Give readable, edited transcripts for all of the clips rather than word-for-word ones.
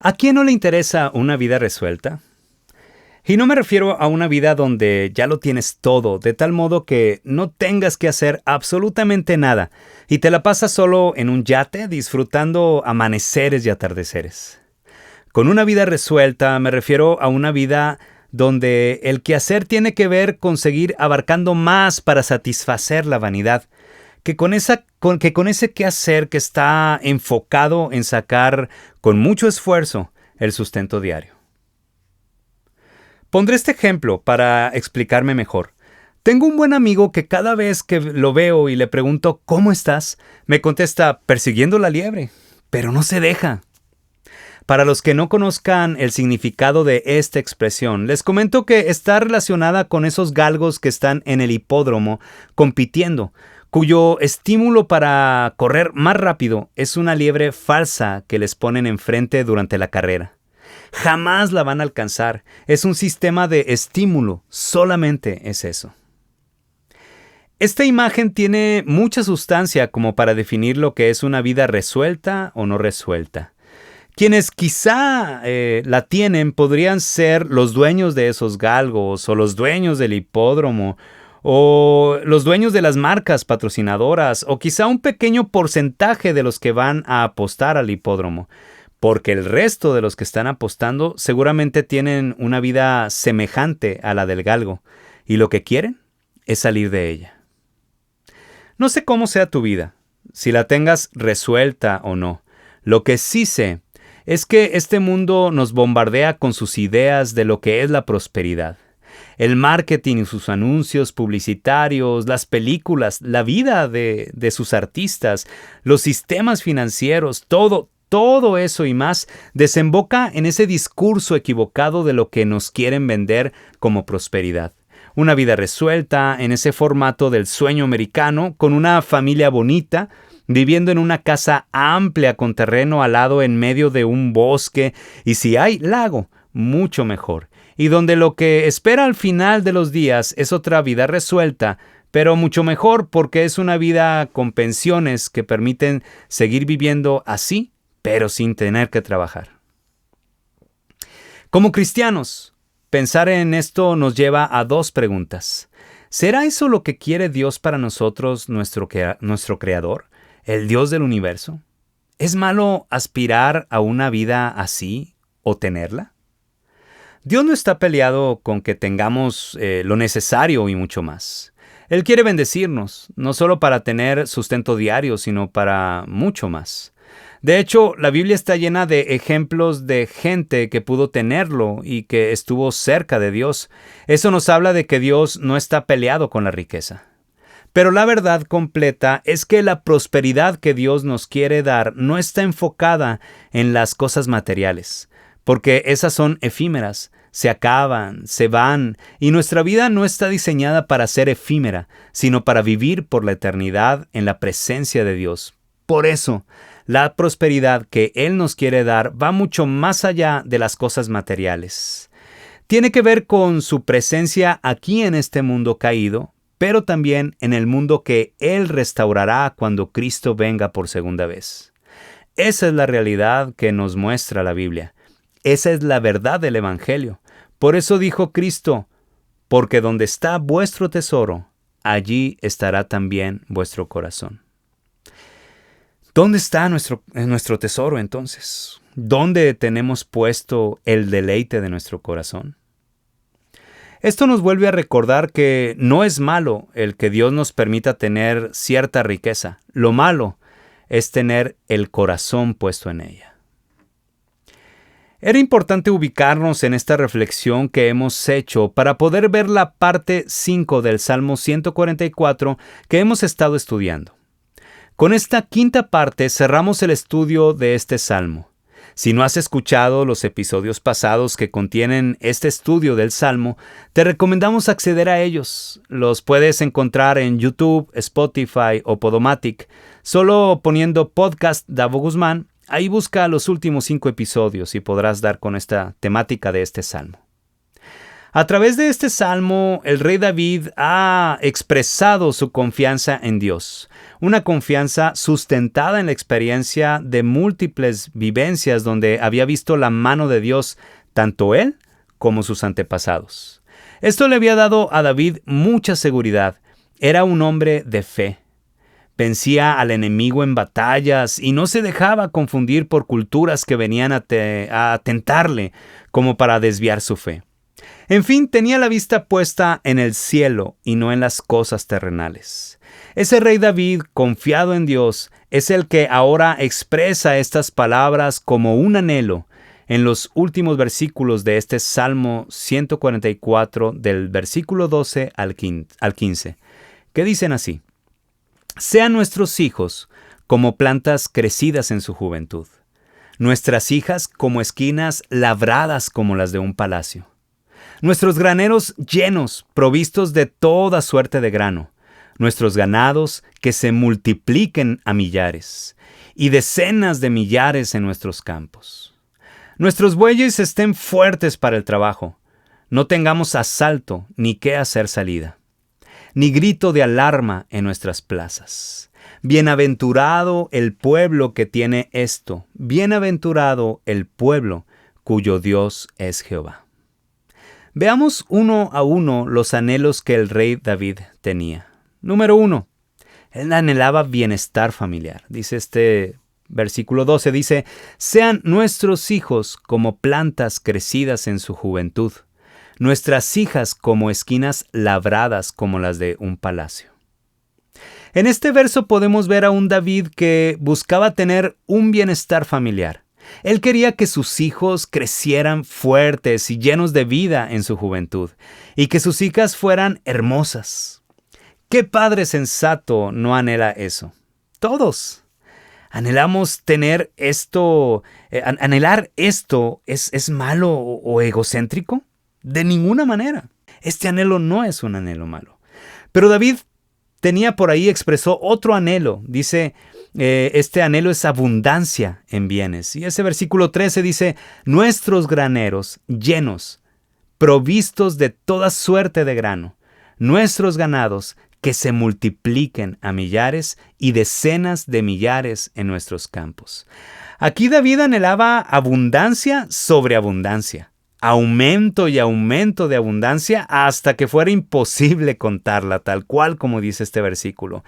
¿A quién no le interesa una vida resuelta? Y no me refiero a una vida donde ya lo tienes todo, de tal modo que no tengas que hacer absolutamente nada y te la pasas solo en un yate disfrutando amaneceres y atardeceres. Con una vida resuelta me refiero a una vida donde el quehacer tiene que ver con seguir abarcando más para satisfacer la vanidad, que con ese quehacer que está enfocado en sacar con mucho esfuerzo el sustento diario. Pondré este ejemplo para explicarme mejor. Tengo un buen amigo que cada vez que lo veo y le pregunto ¿cómo estás?, me contesta persiguiendo la liebre, pero no se deja. Para los que no conozcan el significado de esta expresión, les comento que está relacionada con esos galgos que están en el hipódromo compitiendo, cuyo estímulo para correr más rápido es una liebre falsa que les ponen enfrente durante la carrera. Jamás la van a alcanzar. Es un sistema de estímulo. Solamente es eso. Esta imagen tiene mucha sustancia como para definir lo que es una vida resuelta o no resuelta. Quienes quizá la tienen podrían ser los dueños de esos galgos o los dueños del hipódromo o los dueños de las marcas patrocinadoras o quizá un pequeño porcentaje de los que van a apostar al hipódromo. Porque el resto de los que están apostando seguramente tienen una vida semejante a la del galgo, y lo que quieren es salir de ella. No sé cómo sea tu vida, si la tengas resuelta o no. Lo que sí sé es que este mundo nos bombardea con sus ideas de lo que es la prosperidad. El marketing y sus anuncios publicitarios, las películas, la vida de sus artistas, los sistemas financieros, todo eso y más desemboca en ese discurso equivocado de lo que nos quieren vender como prosperidad. Una vida resuelta en ese formato del sueño americano, con una familia bonita, viviendo en una casa amplia con terreno al lado en medio de un bosque y si hay lago, mucho mejor. Y donde lo que espera al final de los días es otra vida resuelta, pero mucho mejor porque es una vida con pensiones que permiten seguir viviendo así, pero sin tener que trabajar. Como cristianos, pensar en esto nos lleva a dos preguntas. ¿Será eso lo que quiere Dios para nosotros, nuestro Creador, el Dios del universo? ¿Es malo aspirar a una vida así o tenerla? Dios no está peleado con que tengamos lo necesario y mucho más. Él quiere bendecirnos, no solo para tener sustento diario, sino para mucho más. De hecho, la Biblia está llena de ejemplos de gente que pudo tenerlo y que estuvo cerca de Dios. Eso nos habla de que Dios no está peleado con la riqueza. Pero la verdad completa es que la prosperidad que Dios nos quiere dar no está enfocada en las cosas materiales, porque esas son efímeras, se acaban, se van, y nuestra vida no está diseñada para ser efímera, sino para vivir por la eternidad en la presencia de Dios. Por eso, la prosperidad que Él nos quiere dar va mucho más allá de las cosas materiales. Tiene que ver con su presencia aquí en este mundo caído, pero también en el mundo que Él restaurará cuando Cristo venga por segunda vez. Esa es la realidad que nos muestra la Biblia. Esa es la verdad del Evangelio. Por eso dijo Cristo, porque donde está vuestro tesoro, allí estará también vuestro corazón. ¿Dónde está nuestro tesoro entonces? ¿Dónde tenemos puesto el deleite de nuestro corazón? Esto nos vuelve a recordar que no es malo el que Dios nos permita tener cierta riqueza. Lo malo es tener el corazón puesto en ella. Era importante ubicarnos en esta reflexión que hemos hecho para poder ver la parte 5 del Salmo 144 que hemos estado estudiando. Con esta quinta parte cerramos el estudio de este salmo. Si no has escuchado los episodios pasados que contienen este estudio del salmo, te recomendamos acceder a ellos. Los puedes encontrar en YouTube, Spotify o Podomatic. Solo poniendo podcast Davo Guzmán, ahí busca los últimos 5 episodios y podrás dar con esta temática de este salmo. A través de este salmo, el rey David ha expresado su confianza en Dios, una confianza sustentada en la experiencia de múltiples vivencias donde había visto la mano de Dios tanto él como sus antepasados. Esto le había dado a David mucha seguridad. Era un hombre de fe. Vencía al enemigo en batallas y no se dejaba confundir por culturas que venían a tentarle como para desviar su fe. En fin, tenía la vista puesta en el cielo y no en las cosas terrenales. Ese rey David, confiado en Dios, es el que ahora expresa estas palabras como un anhelo en los últimos versículos de este Salmo 144, del versículo 12 al 15, que dicen así: Sean nuestros hijos como plantas crecidas en su juventud, nuestras hijas como esquinas labradas como las de un palacio. Nuestros graneros llenos, provistos de toda suerte de grano. Nuestros ganados que se multipliquen a millares, y decenas de millares en nuestros campos. Nuestros bueyes estén fuertes para el trabajo. No tengamos asalto ni qué hacer salida, ni grito de alarma en nuestras plazas. Bienaventurado el pueblo que tiene esto. Bienaventurado el pueblo cuyo Dios es Jehová. Veamos uno a uno los anhelos que el rey David tenía. Número 1. Él anhelaba bienestar familiar. Dice este versículo 12, dice: Sean nuestros hijos como plantas crecidas en su juventud, nuestras hijas como esquinas labradas como las de un palacio. En este verso podemos ver a un David que buscaba tener un bienestar familiar. Él quería que sus hijos crecieran fuertes y llenos de vida en su juventud, y que sus hijas fueran hermosas. ¿Qué padre sensato no anhela eso? Todos. ¿Anhelamos tener esto? ¿Anhelar esto es malo o egocéntrico? De ninguna manera. Este anhelo no es un anhelo malo. Pero David tenía por ahí, expresó otro anhelo. Dice, este anhelo es abundancia en bienes. Y ese versículo 13 dice: nuestros graneros llenos, provistos de toda suerte de grano, nuestros ganados que se multipliquen a millares y decenas de millares en nuestros campos. Aquí David anhelaba abundancia sobre abundancia, aumento y aumento de abundancia hasta que fuera imposible contarla, tal cual como dice este versículo.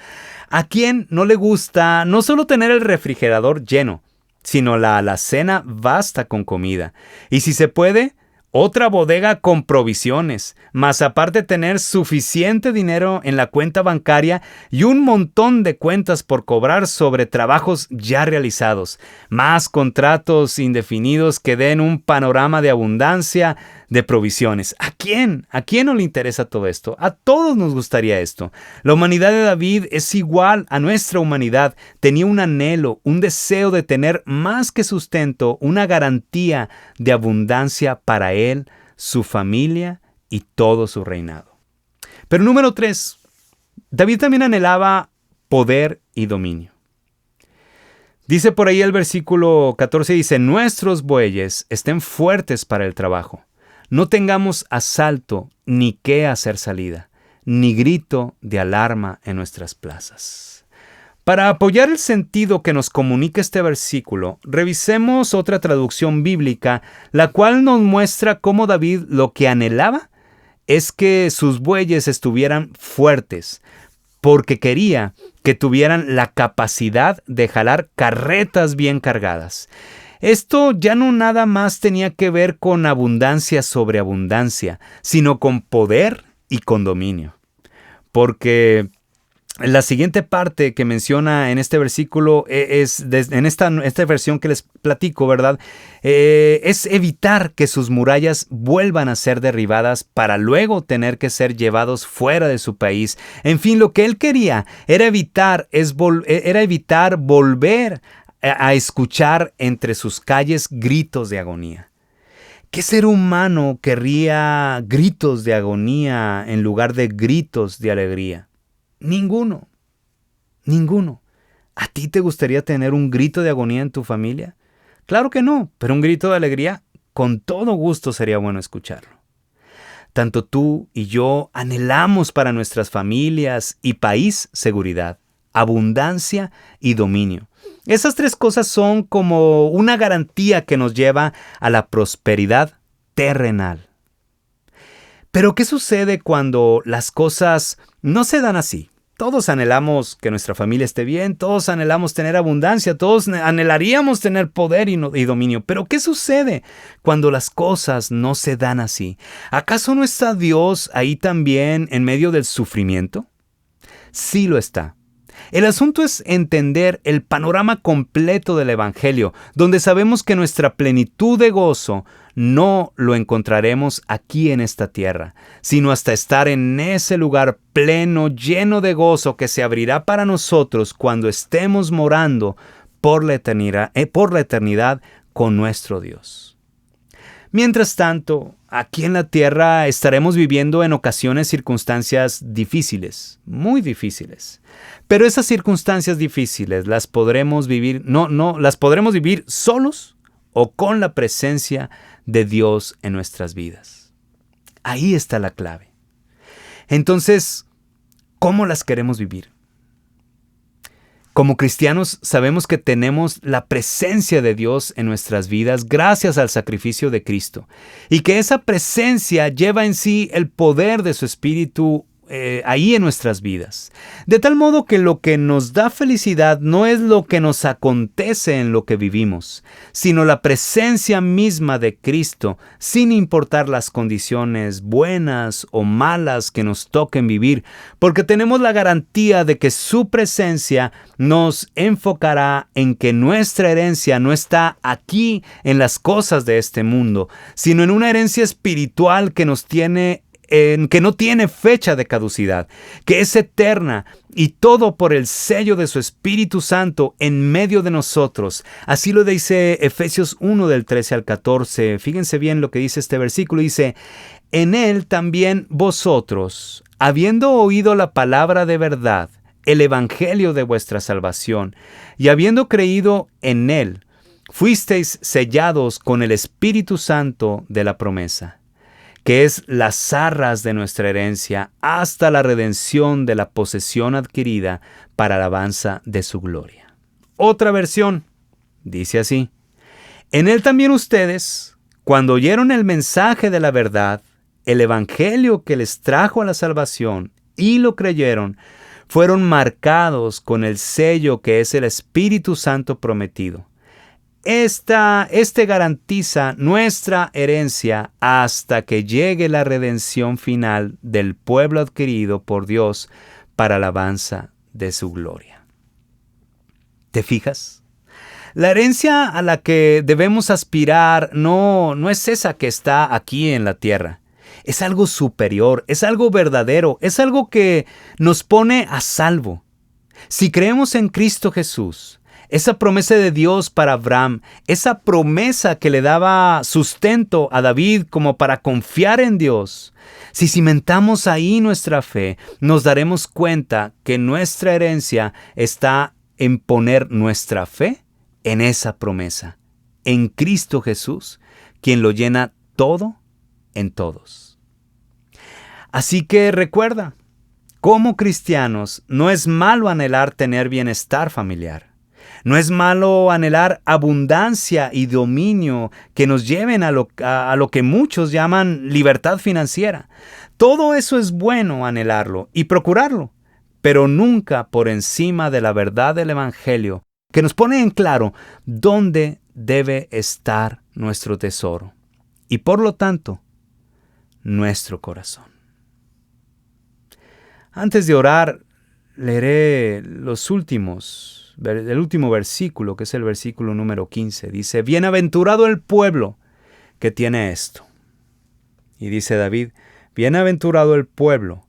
¿A quién no le gusta no solo tener el refrigerador lleno, sino la alacena vasta con comida? Y si se puede, otra bodega con provisiones, más aparte tener suficiente dinero en la cuenta bancaria y un montón de cuentas por cobrar sobre trabajos ya realizados, más contratos indefinidos que den un panorama de abundancia, de provisiones. ¿A quién? ¿A quién no le interesa todo esto? A todos nos gustaría esto. La humanidad de David es igual a nuestra humanidad. Tenía un anhelo, un deseo de tener más que sustento, una garantía de abundancia para él, su familia y todo su reinado. Pero número 3, David también anhelaba poder y dominio. Dice por ahí el versículo 14, dice: nuestros bueyes estén fuertes para el trabajo. No tengamos asalto ni qué hacer salida, ni grito de alarma en nuestras plazas. Para apoyar el sentido que nos comunica este versículo, revisemos otra traducción bíblica, la cual nos muestra cómo David lo que anhelaba es que sus bueyes estuvieran fuertes, porque quería que tuvieran la capacidad de jalar carretas bien cargadas. Esto ya no nada más tenía que ver con abundancia sobre abundancia, sino con poder y con dominio. Porque la siguiente parte que menciona en este versículo en esta versión que les platico, ¿verdad? Es evitar que sus murallas vuelvan a ser derribadas para luego tener que ser llevados fuera de su país. En fin, lo que él quería era evitar volver a escuchar entre sus calles gritos de agonía. ¿Qué ser humano querría gritos de agonía en lugar de gritos de alegría? Ninguno. Ninguno. ¿A ti te gustaría tener un grito de agonía en tu familia? Claro que no, pero un grito de alegría, con todo gusto sería bueno escucharlo. Tanto tú y yo anhelamos para nuestras familias y país seguridad, abundancia y dominio. Esas tres cosas son como una garantía que nos lleva a la prosperidad terrenal. Pero ¿qué sucede cuando las cosas no se dan así? Todos anhelamos que nuestra familia esté bien, todos anhelamos tener abundancia, todos anhelaríamos tener poder y dominio. Pero ¿qué sucede cuando las cosas no se dan así? ¿Acaso no está Dios ahí también en medio del sufrimiento? Sí lo está. El asunto es entender el panorama completo del Evangelio, donde sabemos que nuestra plenitud de gozo no lo encontraremos aquí en esta tierra, sino hasta estar en ese lugar pleno, lleno de gozo que se abrirá para nosotros cuando estemos morando por la eternidad con nuestro Dios. Mientras tanto, aquí en la tierra estaremos viviendo en ocasiones circunstancias difíciles, muy difíciles. Pero esas circunstancias difíciles las podremos vivir, las podremos vivir solos o con la presencia de Dios en nuestras vidas. Ahí está la clave. Entonces, ¿cómo las queremos vivir? Como cristianos sabemos que tenemos la presencia de Dios en nuestras vidas gracias al sacrificio de Cristo y que esa presencia lleva en sí el poder de su Espíritu ahí en nuestras vidas. De tal modo que lo que nos da felicidad no es lo que nos acontece en lo que vivimos, sino la presencia misma de Cristo, sin importar las condiciones buenas o malas que nos toquen vivir, porque tenemos la garantía de que su presencia nos enfocará en que nuestra herencia no está aquí en las cosas de este mundo, sino en una herencia espiritual que no tiene fecha de caducidad, que es eterna, y todo por el sello de su Espíritu Santo en medio de nosotros. Así lo dice Efesios 1 del 13 al 14. Fíjense bien lo que dice este versículo. Dice: en él también vosotros, habiendo oído la palabra de verdad, el evangelio de vuestra salvación, y habiendo creído en él, fuisteis sellados con el Espíritu Santo de la promesa, que es las arras de nuestra herencia hasta la redención de la posesión adquirida para alabanza de su gloria. Otra versión dice así: en él también ustedes, cuando oyeron el mensaje de la verdad, el evangelio que les trajo a la salvación, y lo creyeron, fueron marcados con el sello que es el Espíritu Santo prometido. Este garantiza nuestra herencia hasta que llegue la redención final del pueblo adquirido por Dios para alabanza de su gloria. ¿Te fijas? La herencia a la que debemos aspirar no es esa que está aquí en la tierra. Es algo superior, es algo verdadero, es algo que nos pone a salvo. Si creemos en Cristo Jesús, esa promesa de Dios para Abraham, esa promesa que le daba sustento a David como para confiar en Dios, si cimentamos ahí nuestra fe, nos daremos cuenta que nuestra herencia está en poner nuestra fe en esa promesa, en Cristo Jesús, quien lo llena todo en todos. Así que recuerda, como cristianos, no es malo anhelar tener bienestar familiar. No es malo anhelar abundancia y dominio que nos lleven a lo que muchos llaman libertad financiera. Todo eso es bueno anhelarlo y procurarlo, pero nunca por encima de la verdad del Evangelio, que nos pone en claro dónde debe estar nuestro tesoro y, por lo tanto, nuestro corazón. Antes de orar, leeré el último versículo, que es el versículo número 15. Dice: bienaventurado el pueblo que tiene esto. Y dice David: bienaventurado el pueblo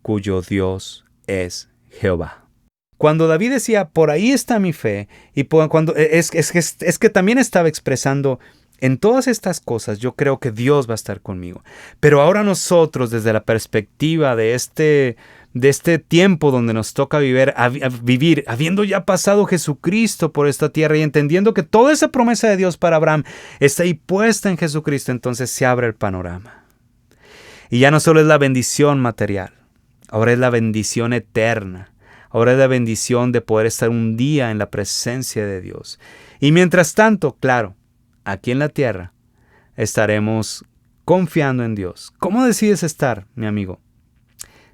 cuyo Dios es Jehová. Cuando David decía, por ahí está mi fe, y es que también estaba expresando, en todas estas cosas yo creo que Dios va a estar conmigo. Pero ahora nosotros, desde la perspectiva de este tiempo donde nos toca vivir, habiendo ya pasado Jesucristo por esta tierra y entendiendo que toda esa promesa de Dios para Abraham está ahí puesta en Jesucristo, entonces se abre el panorama. Y ya no solo es la bendición material, ahora es la bendición eterna. Ahora es la bendición de poder estar un día en la presencia de Dios. Y mientras tanto, claro, aquí en la tierra estaremos confiando en Dios. ¿Cómo decides estar, mi amigo?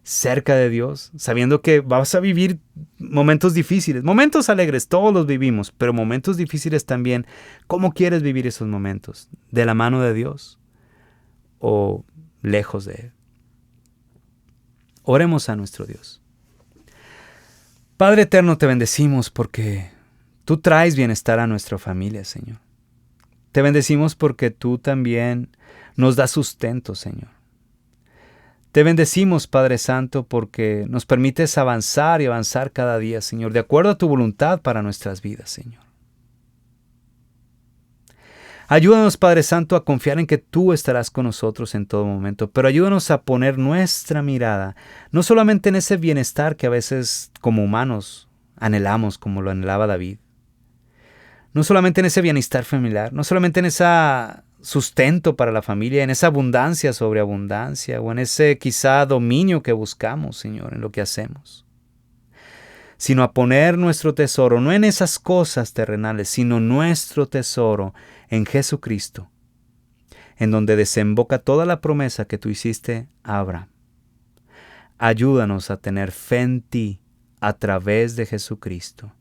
Cerca de Dios, sabiendo que vas a vivir momentos difíciles, momentos alegres, todos los vivimos, pero momentos difíciles también. ¿Cómo quieres vivir esos momentos? ¿De la mano de Dios o lejos de Él? Oremos a nuestro Dios. Padre eterno, te bendecimos porque tú traes bienestar a nuestra familia, Señor. Te bendecimos porque tú también nos das sustento, Señor. Te bendecimos, Padre Santo, porque nos permites avanzar y avanzar cada día, Señor, de acuerdo a tu voluntad para nuestras vidas, Señor. Ayúdanos, Padre Santo, a confiar en que tú estarás con nosotros en todo momento, pero ayúdanos a poner nuestra mirada, no solamente en ese bienestar que a veces como humanos anhelamos, como lo anhelaba David, no solamente en ese bienestar familiar, no solamente en ese sustento para la familia, en esa abundancia sobre abundancia, o en ese quizá dominio que buscamos, Señor, en lo que hacemos, sino a poner nuestro tesoro, no en esas cosas terrenales, sino nuestro tesoro en Jesucristo, en donde desemboca toda la promesa que tú hiciste a Abraham. Ayúdanos a tener fe en ti a través de Jesucristo,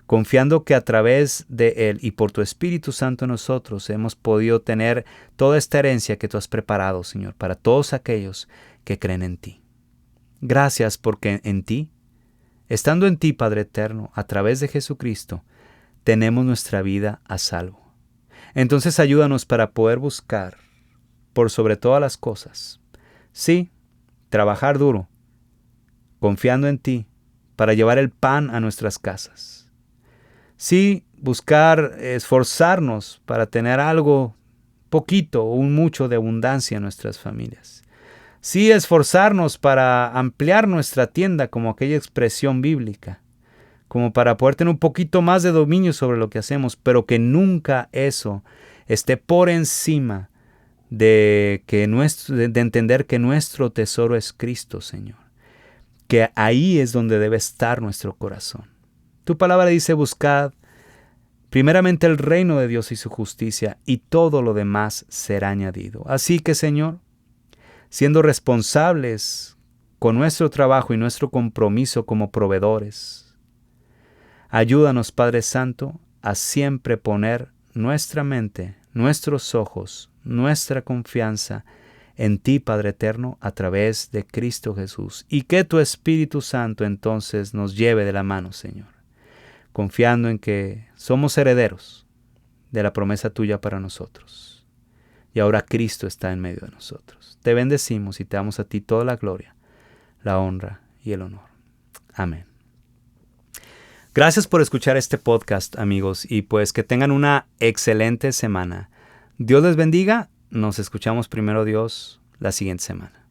confiando que a través de Él y por tu Espíritu Santo nosotros hemos podido tener toda esta herencia que tú has preparado, Señor, para todos aquellos que creen en ti. Gracias porque en ti, estando en ti, Padre Eterno, a través de Jesucristo, tenemos nuestra vida a salvo. Entonces ayúdanos para poder buscar, por sobre todas las cosas, sí, trabajar duro, confiando en ti, para llevar el pan a nuestras casas. Sí, buscar, esforzarnos para tener algo, poquito o un mucho de abundancia en nuestras familias. Sí, esforzarnos para ampliar nuestra tienda como aquella expresión bíblica, como para poder tener un poquito más de dominio sobre lo que hacemos, pero que nunca eso esté por encima de entender que nuestro tesoro es Cristo, Señor. Que ahí es donde debe estar nuestro corazón. Tu palabra dice: buscad primeramente el reino de Dios y su justicia, y todo lo demás será añadido. Así que, Señor, siendo responsables con nuestro trabajo y nuestro compromiso como proveedores, ayúdanos, Padre Santo, a siempre poner nuestra mente, nuestros ojos, nuestra confianza en ti, Padre Eterno, a través de Cristo Jesús. Y que tu Espíritu Santo entonces nos lleve de la mano, Señor, confiando en que somos herederos de la promesa tuya para nosotros. Y ahora Cristo está en medio de nosotros. Te bendecimos y te damos a ti toda la gloria, la honra y el honor. Amén. Gracias por escuchar este podcast, amigos, y pues que tengan una excelente semana. Dios les bendiga. Nos escuchamos primero Dios la siguiente semana.